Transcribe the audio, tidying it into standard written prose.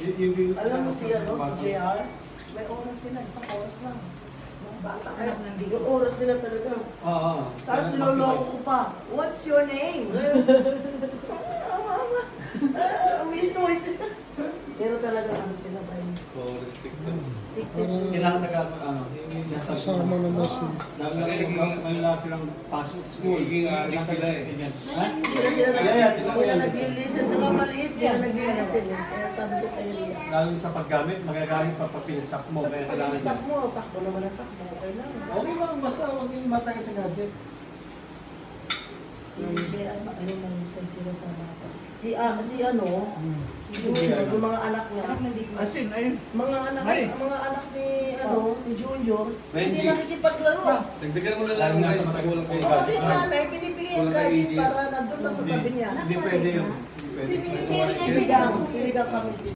Alam mo si JR, may oras sila, isang oras lang. Mga bata kaya, yung oras nila talaga. Oo. Tapos niloloko ko pa, what's your name? Umiinoy sila. Pero talaga ano sila ba yun? Oo, restricted. Restricted. Kailangan Kasama naman sila. May wala silang pasok sa school. Nasa sila restricted yan. Ha? Hindi na nag-listen. Mga maliit, hindi na nag-listen. Kaya sabi ko kayo niya. Lalo sa paggamit, magagaling pa pag pinastock mo. Kasi Kaya pag kailangan i-stop mo, takbo naman ang takbo. Okay lang. Okay lang, basta huwag yung matay sa gadget. Si ano nang sila sa bata. Si ano, yung mga anak niya. Asin, ayun. Mga anak ni ni Junior, hindi Benji. nakikipaglaro. Dagdagan mo na lang Lalo na sa guys. matagulang kayo. Kasi yung nanay, pinipigay ang gadget para nandun lang sa tabi niya. Hindi pwede yun. Hindi pwede. Sinigang kami.